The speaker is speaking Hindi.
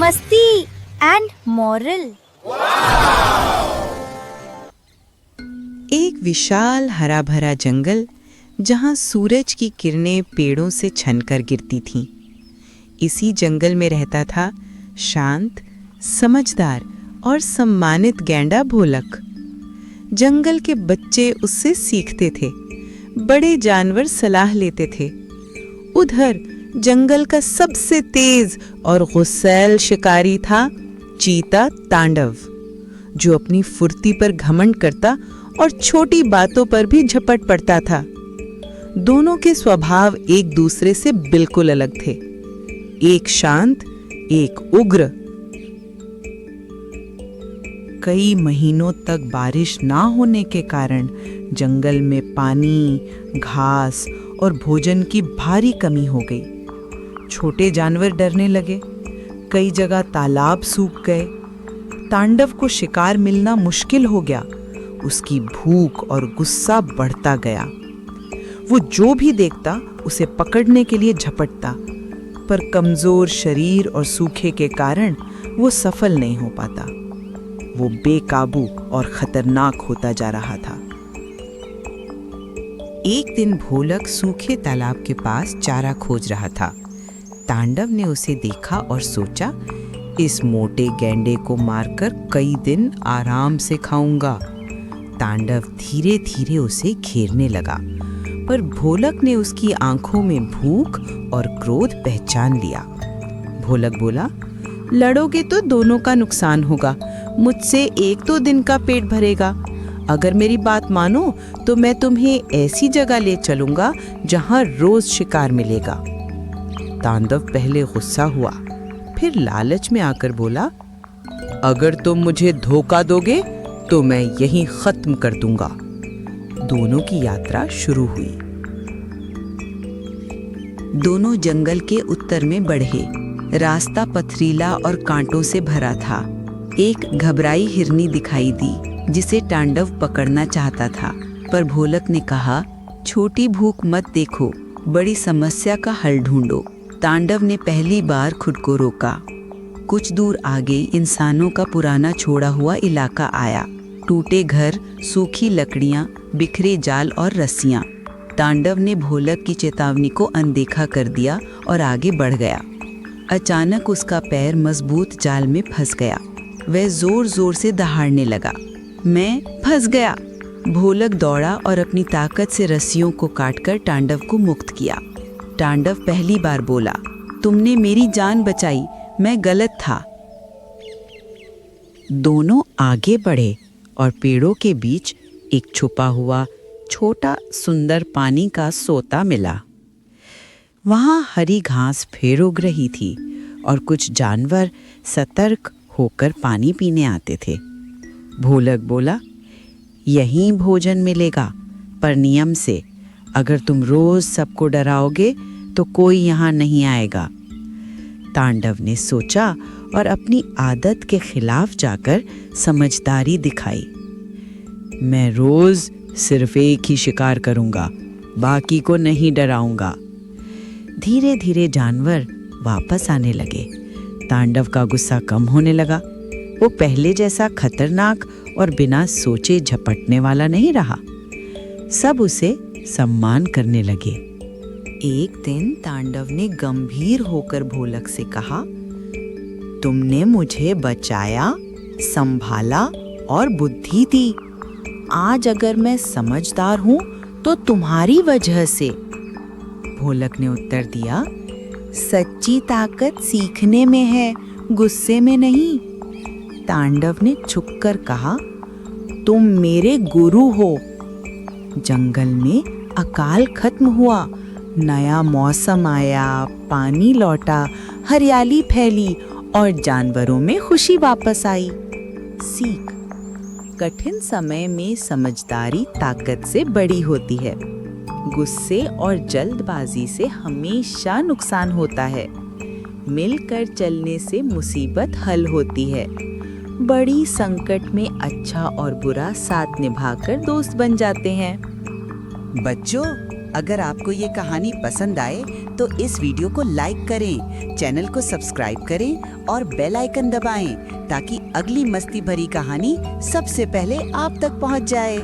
मस्ती एंड मॉरल। एक विशाल हरा भरा जंगल जहां सूरज की किरणें पेड़ों से छनकर गिरती थीं। इसी जंगल में रहता था शांत, समझदार और सम्मानित गैंडा भोलक। जंगल के बच्चे उससे सीखते थे, बड़े जानवर सलाह लेते थे। उधर जंगल का सबसे तेज और गुस्सैल शिकारी था चीता तांडव, जो अपनी फुर्ती पर घमंड करता और छोटी बातों पर भी झपट पड़ता था। दोनों के स्वभाव एक दूसरे से बिल्कुल अलग थे, एक शांत, एक उग्र। कई महीनों तक बारिश ना होने के कारण जंगल में पानी, घास और भोजन की भारी कमी हो गई। छोटे जानवर डरने लगे, कई जगह तालाब सूख गए। तांडव को शिकार मिलना मुश्किल हो गया। उसकी भूख और गुस्सा बढ़ता गया। वो जो भी देखता उसे पकड़ने के लिए झपटता, पर कमजोर शरीर और सूखे के कारण वो सफल नहीं हो पाता। वो बेकाबू और खतरनाक होता जा रहा था। एक दिन भोलक सूखे तालाब के पास चारा खोज रहा था। तांडव ने उसे देखा और सोचा, इस मोटे गैंडे को मारकर कई दिन आराम से खाऊंगा। तांडव धीरे धीरे उसे घेरने लगा, पर भोलक ने उसकी आंखों में भूख और क्रोध पहचान लिया। भोलक बोला, लड़ोगे तो दोनों का नुकसान होगा। मुझसे एक दो दिन का पेट भरेगा। अगर मेरी बात मानो तो मैं तुम्हें ऐसी जगह ले चलूंगा जहां रोज शिकार मिलेगा। तांडव पहले गुस्सा हुआ, फिर लालच में आकर बोला, अगर तुम मुझे धोखा दोगे तो मैं यहीं खत्म कर दूंगा। दोनों की यात्रा शुरू हुई। दोनों जंगल के उत्तर में बढ़े। रास्ता पथरीला और कांटों से भरा था। एक घबराई हिरनी दिखाई दी जिसे तांडव पकड़ना चाहता था, पर भोलक ने कहा, छोटी भूख मत देखो, बड़ी समस्या का हल ढूंढो। तांडव ने पहली बार खुद को रोका। कुछ दूर आगे इंसानों का पुराना छोड़ा हुआ इलाका आया। टूटे घर, सूखी लकड़ियां, बिखरे जाल और रस्सियां। तांडव ने भोलक की चेतावनी को अनदेखा कर दिया और आगे बढ़ गया। अचानक उसका पैर मजबूत जाल में फंस गया। वह जोर जोर से दहाड़ने लगा। मैं फंस गया। भोलक दौड़ा और अपनी ताकत से रस्सियों को काटकर तांडव को मुक्त किया। तांडव पहली बार बोला, तुमने मेरी जान बचाई, मैं गलत था। दोनों आगे बढ़े और पेड़ों के बीच एक छुपा हुआ छोटा सुंदर पानी का सोता मिला। वहां हरी घास फेर उग रही थी और कुछ जानवर सतर्क होकर पानी पीने आते थे। भोलक बोला, यहीं भोजन मिलेगा, पर नियम से। अगर तुम रोज सबको डराओगे तो कोई यहाँ नहीं आएगा। तांडव ने सोचा और अपनी आदत के खिलाफ जाकर समझदारी दिखाई। मैं रोज सिर्फ एक ही शिकार करूंगा, बाकी को नहीं डराऊंगा। धीरे धीरे जानवर वापस आने लगे। तांडव का गुस्सा कम होने लगा। वो पहले जैसा खतरनाक और बिना सोचे झपटने वाला नहीं रहा। सब उसे सम्मान करने लगे। एक दिन तांडव ने गंभीर होकर भोलक से कहा, तुमने मुझे बचाया, संभाला और बुद्धि दी। आज अगर मैं समझदार हूं तो तुम्हारी वजह से। भोलक ने उत्तर दिया, सच्ची ताकत सीखने में है, गुस्से में नहीं। तांडव ने झुककर कहा, तुम मेरे गुरु हो। जंगल में अकाल खत्म हुआ, नया मौसम आया, पानी लौटा, हरियाली फैली और जानवरों में खुशी वापस आई। सीख, कठिन समय में समझदारी ताकत से बड़ी होती है। गुस्से और जल्दबाजी से हमेशा नुकसान होता है। मिलकर चलने से मुसीबत हल होती है। बड़ी संकट में अच्छा और बुरा साथ निभाकर दोस्त बन जाते हैं। बच्चों, अगर आपको ये कहानी पसंद आए तो इस वीडियो को लाइक करें, चैनल को सब्सक्राइब करें और बेल आइकन दबाएं ताकि अगली मस्ती भरी कहानी सबसे पहले आप तक पहुंच जाए।